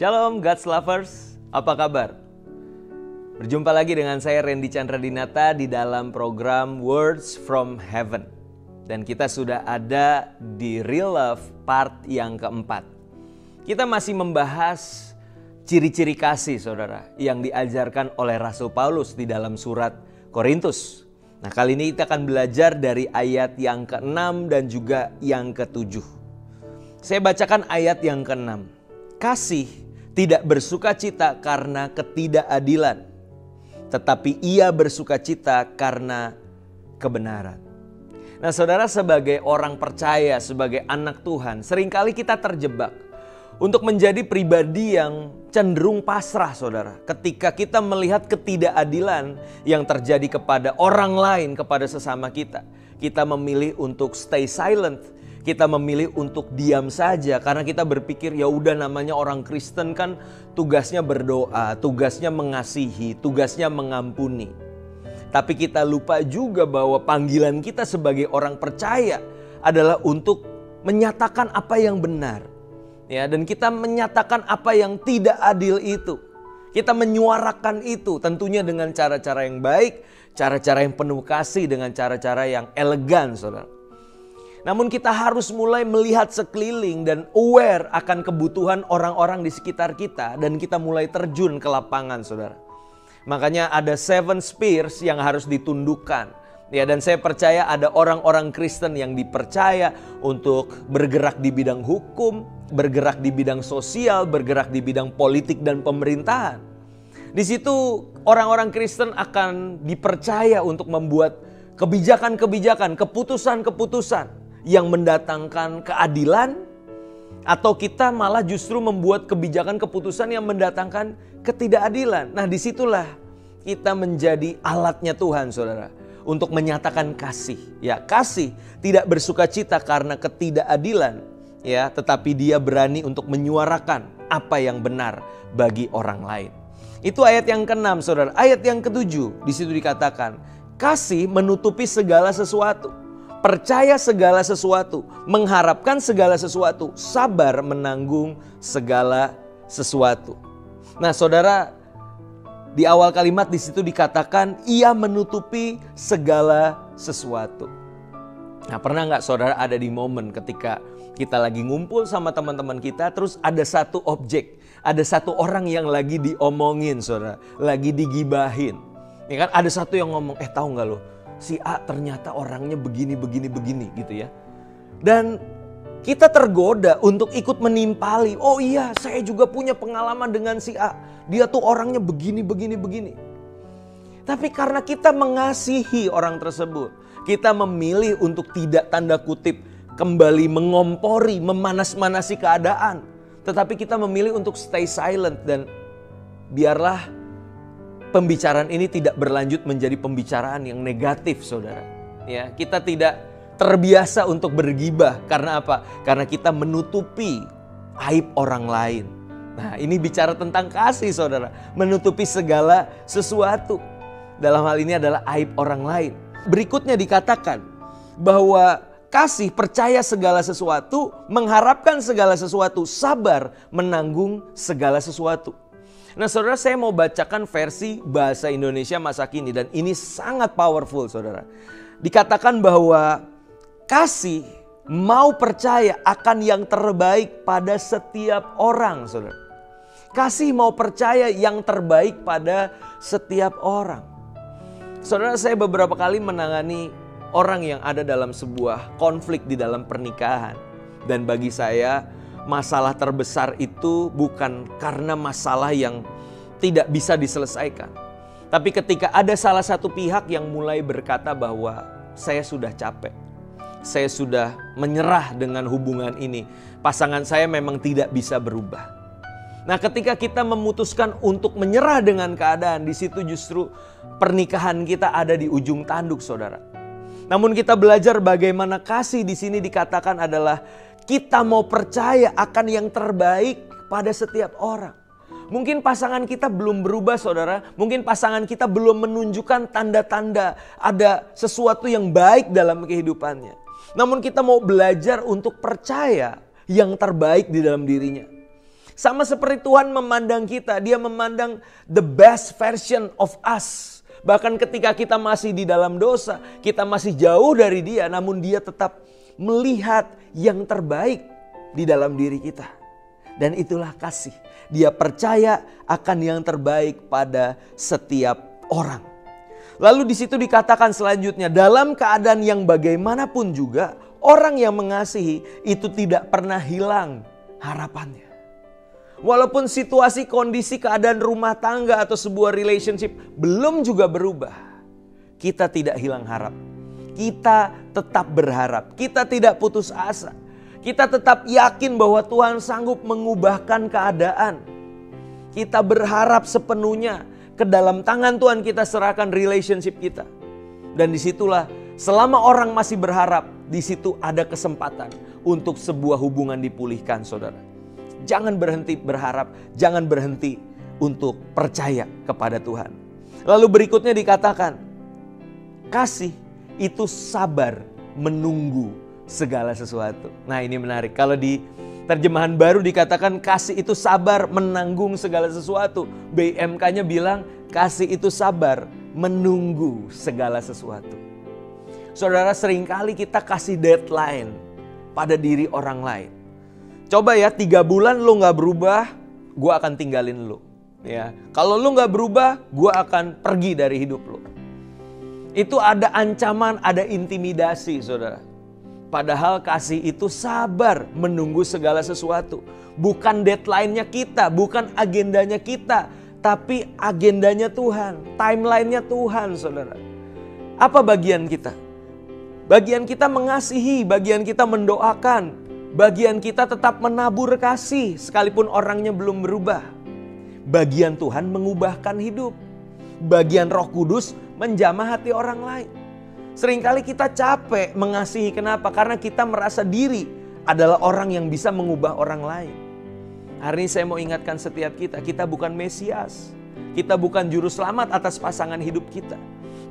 Shalom God's Lovers, apa kabar? Berjumpa lagi dengan saya Randy Chandra Dinata di dalam program Words from Heaven. Dan kita sudah ada di Real Love part yang keempat. Kita masih membahas ciri-ciri kasih saudara yang diajarkan oleh Rasul Paulus di dalam surat Korintus. Nah kali ini kita akan belajar dari ayat yang ke-6 dan juga yang ke-7. Saya bacakan ayat yang ke-6. Kasih tidak bersukacita karena ketidakadilan, tetapi ia bersukacita karena kebenaran. Nah saudara, sebagai orang percaya, sebagai anak Tuhan, seringkali kita terjebak untuk menjadi pribadi yang cenderung pasrah saudara. Ketika kita melihat ketidakadilan yang terjadi kepada orang lain, kepada sesama kita. Kita memilih untuk stay silent. Kita memilih untuk diam saja karena kita berpikir ya udah namanya orang Kristen kan tugasnya berdoa, tugasnya mengasihi, tugasnya mengampuni. Tapi kita lupa juga bahwa panggilan kita sebagai orang percaya adalah untuk menyatakan apa yang benar. Ya, dan kita menyatakan apa yang tidak adil itu. Kita menyuarakan itu tentunya dengan cara-cara yang baik, cara-cara yang penuh kasih, dengan cara-cara yang elegan saudara. Namun kita harus mulai melihat sekeliling dan aware akan kebutuhan orang-orang di sekitar kita. Dan kita mulai terjun ke lapangan saudara. Makanya ada 7 spheres yang harus ditundukkan. Ya, dan saya percaya ada orang-orang Kristen yang dipercaya untuk bergerak di bidang hukum, bergerak di bidang sosial, bergerak di bidang politik dan pemerintahan. Di situ orang-orang Kristen akan dipercaya untuk membuat kebijakan-kebijakan, keputusan-keputusan yang mendatangkan keadilan, atau kita malah justru membuat kebijakan keputusan yang mendatangkan ketidakadilan. Nah disitulah kita menjadi alatnya Tuhan saudara, untuk menyatakan kasih. Ya, kasih tidak bersukacita karena ketidakadilan, ya, tetapi dia berani untuk menyuarakan apa yang benar bagi orang lain. Itu ayat yang ke-6 saudara. Ayat yang ke-7 di situ dikatakan, kasih menutupi segala sesuatu, percaya segala sesuatu, mengharapkan segala sesuatu, sabar menanggung segala sesuatu. Nah saudara, di awal kalimat di situ dikatakan ia menutupi segala sesuatu. Nah pernah nggak saudara ada di momen ketika kita lagi ngumpul sama teman-teman kita, terus ada satu objek, ada satu orang yang lagi diomongin saudara, lagi digibahin. Ya kan, ada satu yang ngomong, tahu nggak lo? si A ternyata orangnya begini gitu ya. Dan kita tergoda untuk ikut menimpali. Oh iya, saya juga punya pengalaman dengan si A. Dia tuh orangnya begini. Tapi karena kita mengasihi orang tersebut, kita memilih untuk tidak tanda kutip kembali mengompori, memanas-manasi keadaan. Tetapi kita memilih untuk stay silent dan biarlah pembicaraan ini tidak berlanjut menjadi pembicaraan yang negatif, saudara. Ya, kita tidak terbiasa untuk bergibah. Karena apa? Karena kita menutupi aib orang lain. Nah, ini bicara tentang kasih, saudara. Menutupi segala sesuatu. Dalam hal ini adalah aib orang lain. Berikutnya dikatakan bahwa kasih percaya segala sesuatu, mengharapkan segala sesuatu, sabar menanggung segala sesuatu. Nah, saudara, saya mau bacakan versi bahasa Indonesia masa kini dan ini sangat powerful, saudara. Dikatakan bahwa kasih mau percaya akan yang terbaik pada setiap orang, saudara. Kasih mau percaya yang terbaik pada setiap orang. Saudara, saya beberapa kali menangani orang yang ada dalam sebuah konflik di dalam pernikahan. Dan bagi saya, masalah terbesar itu bukan karena masalah yang tidak bisa diselesaikan. Tapi ketika ada salah satu pihak yang mulai berkata bahwa saya sudah capek. Saya sudah menyerah dengan hubungan ini. Pasangan saya memang tidak bisa berubah. Nah, ketika kita memutuskan untuk menyerah dengan keadaan, di situ justru pernikahan kita ada di ujung tanduk, saudara. Namun kita belajar bagaimana kasih di sini dikatakan adalah kita mau percaya akan yang terbaik pada setiap orang. Mungkin pasangan kita belum berubah, saudara. Mungkin pasangan kita belum menunjukkan tanda-tanda ada sesuatu yang baik dalam kehidupannya. Namun kita mau belajar untuk percaya yang terbaik di dalam dirinya. Sama seperti Tuhan memandang kita, Dia memandang the best version of us. Bahkan ketika kita masih di dalam dosa, kita masih jauh dari Dia, namun Dia tetap melihat yang terbaik di dalam diri kita. Dan itulah kasih. Dia percaya akan yang terbaik pada setiap orang. Lalu di situ dikatakan selanjutnya, dalam keadaan yang bagaimanapun juga, orang yang mengasihi itu tidak pernah hilang harapannya. Walaupun situasi, kondisi, keadaan rumah tangga atau sebuah relationship belum juga berubah, kita tidak hilang harap. Kita tetap berharap, kita tidak putus asa. Kita tetap yakin bahwa Tuhan sanggup mengubahkan keadaan. Kita berharap sepenuhnya ke dalam tangan Tuhan kita serahkan relationship kita. Dan disitulah selama orang masih berharap, di situ ada kesempatan untuk sebuah hubungan dipulihkan, saudara. Jangan berhenti berharap, jangan berhenti untuk percaya kepada Tuhan. Lalu berikutnya dikatakan, kasih itu sabar menunggu segala sesuatu. Nah, ini menarik. Kalau di terjemahan baru dikatakan kasih itu sabar menanggung segala sesuatu. BMK-nya bilang kasih itu sabar menunggu segala sesuatu. Saudara, seringkali kita kasih deadline pada diri orang lain. Coba ya, 3 bulan lo gak berubah, gue akan tinggalin lo. Ya, kalau lo gak berubah, gue akan pergi dari hidup lo. Itu ada ancaman, ada intimidasi, saudara. Padahal kasih itu sabar menunggu segala sesuatu. Bukan deadline-nya kita, bukan agendanya kita, tapi agendanya Tuhan, timeline-nya Tuhan, saudara. Apa bagian kita? Bagian kita mengasihi, bagian kita mendoakan, bagian kita tetap menabur kasih sekalipun orangnya belum berubah. Bagian Tuhan mengubahkan hidup. Bagian Roh Kudus menjamah hati orang lain. Seringkali kita capek mengasihi. Kenapa? Karena kita merasa diri adalah orang yang bisa mengubah orang lain. Hari ini saya mau ingatkan setiap kita bukan Mesias. Kita bukan juru selamat atas pasangan hidup kita.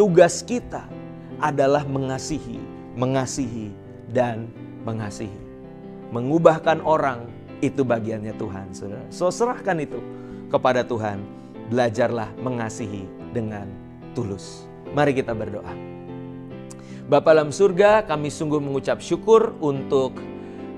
Tugas kita adalah mengasihi, mengasihi, dan mengasihi. Mengubahkan orang itu bagiannya Tuhan, saudara. So, serahkan itu kepada Tuhan. Belajarlah mengasihi dengan tulus. Mari kita berdoa. Bapa dalam surga, kami sungguh mengucap syukur untuk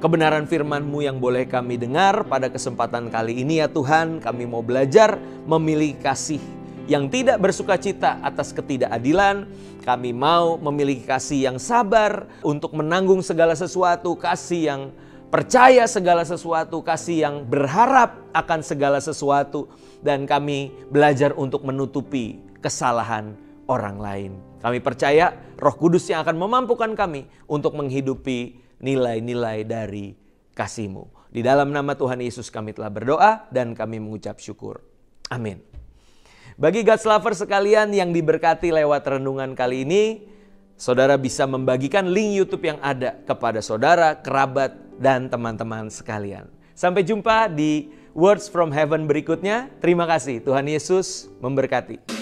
kebenaran firman-Mu yang boleh kami dengar pada kesempatan kali ini ya Tuhan. Kami mau belajar memilih kasih yang tidak bersukacita atas ketidakadilan. Kami mau memiliki kasih yang sabar untuk menanggung segala sesuatu, kasih yang percaya segala sesuatu, kasih yang berharap akan segala sesuatu. Dan kami belajar untuk menutupi kesalahan orang lain. Kami percaya Roh Kudus yang akan memampukan kami untuk menghidupi nilai-nilai dari kasih-Mu. Di dalam nama Tuhan Yesus kami telah berdoa dan kami mengucap syukur. Amin. Bagi God's Lover sekalian yang diberkati lewat renungan kali ini, saudara bisa membagikan link YouTube yang ada kepada saudara, kerabat, dan teman-teman sekalian. Sampai jumpa di Words from Heaven berikutnya. Terima kasih. Tuhan Yesus memberkati.